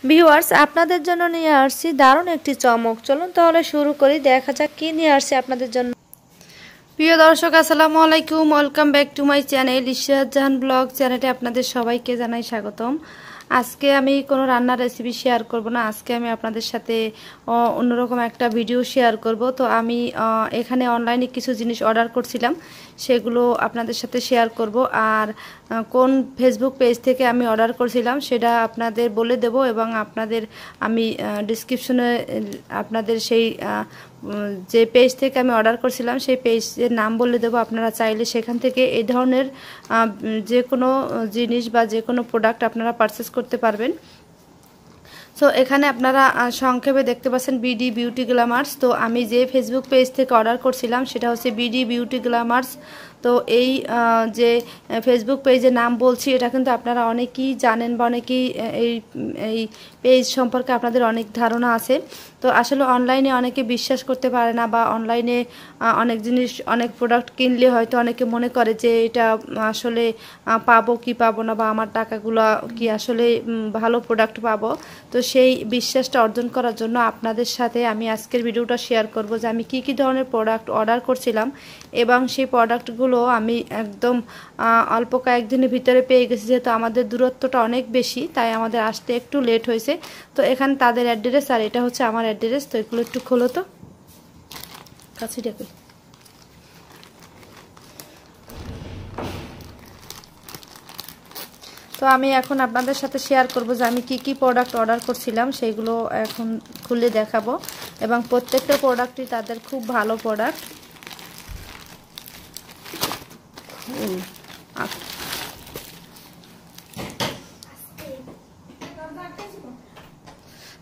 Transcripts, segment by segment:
Viewers আপনাদের জন্য নিয়ে আসছি দারুণ একটি চমক। চলুন তাহলে শুরু করি, দেখা যাক কি নিয়ে আসছি আপনাদের জন্য। প্রিয় দর্শক আসসালামু আলাইকুম, welcome back to my channel Ishrat Jahan blog চ্যানেলে আপনাদের সবাইকে জানাই স্বাগতম। আজকে আমি কোনো রান্নার রেসিপি শেয়ার করব না, আজকে আমি আপনাদের সাথে অন্যরকম একটা ভিডিও শেয়ার করব। তো আমি এখানে অনলাইনে কিছু জিনিস অর্ডার করছিলাম, সেগুলো আপনাদের সাথে শেয়ার করব। আর কোন ফেসবুক পেজ থেকে আমি অর্ডার করছিলাম সেটা আপনাদের বলে দেব, এবং আপনাদের আমি ডিসক্রিপশনে আপনাদের সেই যে পেজ থেকে আমি অর্ডার করছিলাম সেই পেজের নাম বলে দেবো। আপনারা চাইলে সেখান থেকে এই ধরনের যে কোনো জিনিস বা যে কোনো প্রোডাক্ট আপনারা পারচেস করতে পারবেন। সো এখানে আপনারা সংক্ষেপে দেখতে পাচ্ছেন বিডি বিউটি গ্ল্যামার্স। তো আমি যে ফেসবুক পেজ থেকে অর্ডার করছিলাম সেটা হচ্ছে বিডি বিউটি গ্ল্যামার্স। তো এই যে ফেসবুক পেজের নাম বলছি, এটা কিন্তু আপনারা অনেকেই জানেন বা অনেকেই এই পেজ সম্পর্কে আপনাদের অনেক ধারণা আছে। তো আসলে অনলাইনে অনেকে বিশ্বাস করতে পারে না, বা অনলাইনে অনেক জিনিস অনেক প্রোডাক্ট কিনলে হয়তো অনেকে মনে করে যে এটা আসলে পাবো কি পাবো না, বা আমার টাকাগুলো কি আসলে ভালো প্রোডাক্ট পাবো। তো সেই বিশ্বাসটা অর্জন করার জন্য আপনাদের সাথে আমি আজকের ভিডিওটা শেয়ার করব যে আমি কি ধরনের প্রোডাক্ট অর্ডার করছিলাম, এবং সেই প্রোডাক্টগুলো আমি একদম অল্প কয়েকদিনের ভিতরে পেয়ে গেছি। যেহেতু আমাদের দূরত্বটা অনেক বেশি, তাই আমাদের আসতে একটু লেট হয়েছে। তো এখানে তাদের অ্যাড্রেস আর এটা হচ্ছে আমার অ্যাড্রেস। তো এগুলো একটু খোলো তো, কাছে ডেকে। তো আমি এখন আপনাদের সাথে শেয়ার করব যে আমি কি প্রোডাক্ট অর্ডার করছিলাম, সেইগুলো এখন খুলে দেখাবো। এবং প্রত্যেকটা প্রোডাক্টই তাদের খুব ভালো প্রোডাক্ট।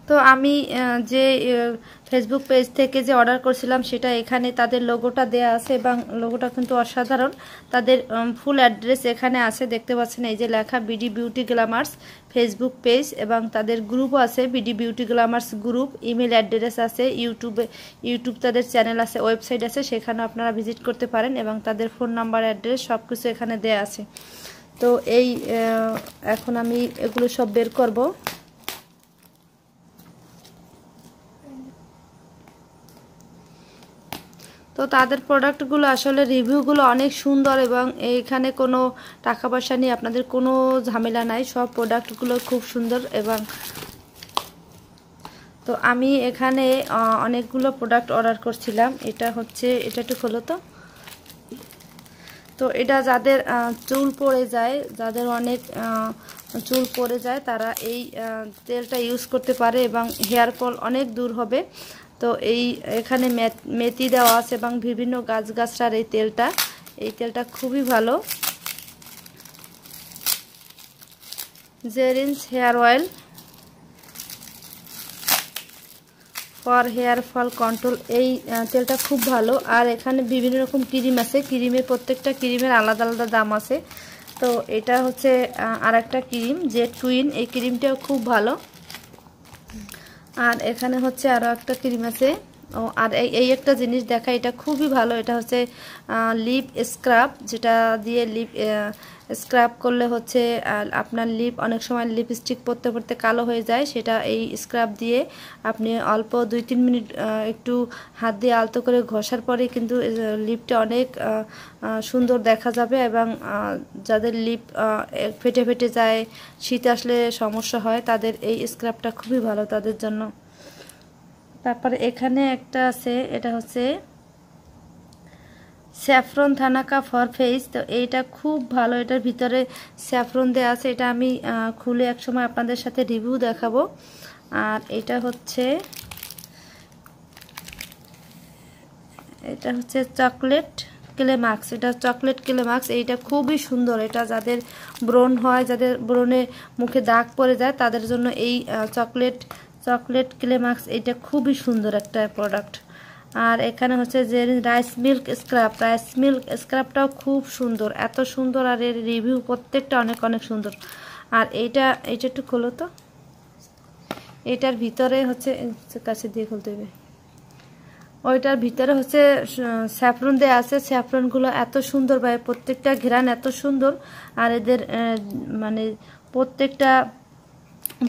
তো আমি যে ফেসবুক পেজ থেকে যে অর্ডার করছিলাম সেটা এখানে তাদের লোগোটা দেয়া আছে, এবং লোগোটা কিন্তু অসাধারণ। তাদের ফুল অ্যাড্রেস এখানে আছে, দেখতে পাচ্ছেন এই যে লেখা BD beauty glamours Facebook page, এবং তাদের গ্রুপও আছে BD beauty glamours group. Email address আছে, ইউটিউব তাদের চ্যানেল আছে, ওয়েবসাইট আছে, সেখানে আপনারা ভিজিট করতে পারেন, এবং তাদের ফোন নাম্বার অ্যাড্রেস সব কিছু এখানে দেয়া আছে। তো এই এখন আমি এগুলো সব বের করব। তো তাদের প্রোডাক্টগুলো আসলে রিভিউগুলো অনেক সুন্দর, এবং এইখানে কোনো টাকা পয়সা নিয়ে আপনাদের কোনো ঝামেলা নাই, সব প্রোডাক্টগুলো খুব সুন্দর। এবং তো আমি এখানে অনেকগুলো প্রোডাক্ট অর্ডার করছিলাম। এটা হচ্ছে, এটা একটু খোলো তো। তো এটা যাদের চুল পড়ে যায়, যাদের অনেক চুল পড়ে যায়, তারা এই তেলটা ইউজ করতে পারে, এবং হেয়ার ফল অনেক দূর হবে। তো এখানে মেথি দেওয়া আছে, এবং বিভিন্ন গাছগাছরার এই তেলটা খুবই ভালো। Jerins hair oil for hair fall control, এই তেলটা খুব ভালো। আর এখানে বিভিন্ন রকম ক্রিম আছে, ক্রিমের প্রত্যেকটা ক্রিমের আলাদা আলাদা দাম আছে। তো এটা হচ্ছে আর একটা ক্রিম যে টুইন, এই ক্রিমটাও খুব ভালো। আর এখানে হচ্ছে আরও একটা ক্রিম আছে। আর এই একটা জিনিস দেখা, এটা খুবই ভালো। এটা হচ্ছে লিপ স্ক্রাব, যেটা দিয়ে লিপ স্ক্রাব করলে হচ্ছে আপনার লিপ অনেক সময় লিপস্টিক পরতে পরতে কালো হয়ে যায়, সেটা এই স্ক্রাব দিয়ে আপনি অল্প 2-3 মিনিট একটু হাত দিয়ে আলতো করে ঘষার পরে কিন্তু লিপটা অনেক সুন্দর দেখা যাবে। এবং যাদের লিপ ফেটে ফেটে যায়, শীত আসলে সমস্যা হয়, তাদের এই স্ক্রাবটা খুবই ভালো তাদের জন্য। তারপরে এখানে একটা আছে, এটা হচ্ছে স্যাফরন থানাকা ফর ফেস। তো এইটা খুব ভালো, এটার ভিতরে স্যাফরন দেওয়া আছে। এটা আমি খুলে এক সময় আপনাদের সাথে রিভিউ দেখাবো। আর এটা হচ্ছে চকলেট ক্লেমাক্স। এটা চকলেট ক্লেমাক্স, এইটা খুবই সুন্দর। এটা যাদের ব্রণ হয়, যাদের ব্রণে মুখে দাগ পড়ে যায়, তাদের জন্য এই চকলেট ক্লেমাক্স এটা খুবই সুন্দর একটা প্রোডাক্ট। আর এখানে হচ্ছে যে রাইস মিল্ক স্ক্রাবটাও খুব সুন্দর, এত সুন্দর। আর এর রিভিউ প্রত্যেকটা অনেক অনেক সুন্দর। আর এইটা একটু খোলো তো। এটার ভিতরে হচ্ছে, কাছে দিয়ে খুলতে হবে, ওইটার ভিতরে হচ্ছে স্যাফরন দেওয়া আছে। স্যাফরনগুলো এত সুন্দর ভাই, প্রত্যেকটা ঘ্রাণ এত সুন্দর। আর এদের মানে প্রত্যেকটা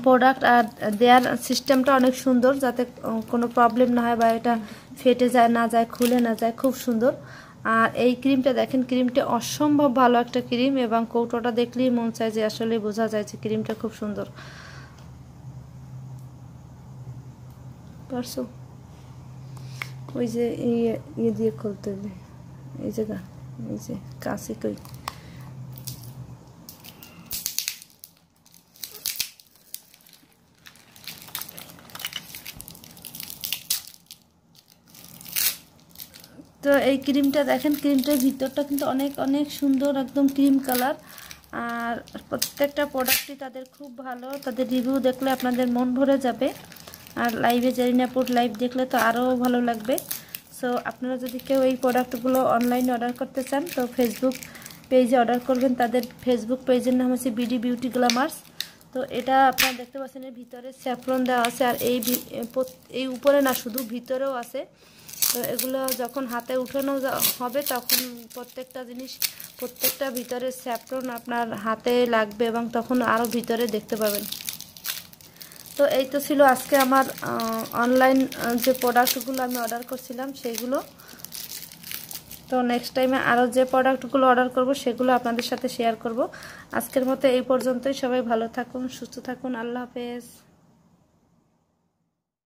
প্রোডাক্ট আর দেওয়ার সিস্টেমটা অনেক সুন্দর, যাতে কোনো প্রবলেম না হয় বা এটা ফেটে যায় না যায়, খুলে না যায়, খুব সুন্দর। আর এই ক্রিমটা দেখেন, ক্রিমটা অসম্ভব ভালো একটা ক্রিম, এবং কৌটোটা দেখলেই মন চায় যে আসলে বোঝা যায় যে ক্রিমটা খুব সুন্দর। পারছো ওই যে ইয়ে দিয়ে খুলতে হবে, এই জায়গা, এই যে কাছে কই, তো এই ক্রিমটা দেখেন, ক্রিমটার ভিতরটা কিন্তু অনেক অনেক সুন্দর, একদম ক্রিম কালার। আর প্রত্যেকটা প্রোডাক্টই তাদের খুব ভালো, তাদের রিভিউ দেখলে আপনাদের মন ভরে যাবে। আর লাইভে জারিনাপুর লাইভ দেখলে তো আরও ভালো লাগবে। সো আপনারা যদি কেউ এই প্রোডাক্টগুলো অনলাইনে অর্ডার করতে চান তো ফেসবুক পেজে অর্ডার করবেন। তাদের ফেসবুক পেজের নাম হচ্ছে বিডি বিউটি গ্ল্যামার্স। তো এটা আপনারা দেখতে পাচ্ছেন, এর ভিতরে স্যাফরন দেওয়া আছে, আর এই উপরে না, শুধু ভিতরেও আছে। তো এগুলো যখন হাতে উঠানো হবে তখন প্রত্যেকটা জিনিস, প্রত্যেকটা ভিতরে স্যাফরন আপনার হাতে লাগবে, এবং তখন আরও ভিতরে দেখতে পাবেন। তো এই তো ছিল আজকে আমার অনলাইন যে প্রোডাক্টগুলো আমি অর্ডার করছিলাম সেইগুলো। তো নেক্সট টাইমে আরও যে প্রোডাক্টগুলো অর্ডার করব সেগুলো আপনাদের সাথে শেয়ার করব। আজকের মতো এই পর্যন্তই। সবাই ভালো থাকুন, সুস্থ থাকুন, আল্লাহ হাফেজ।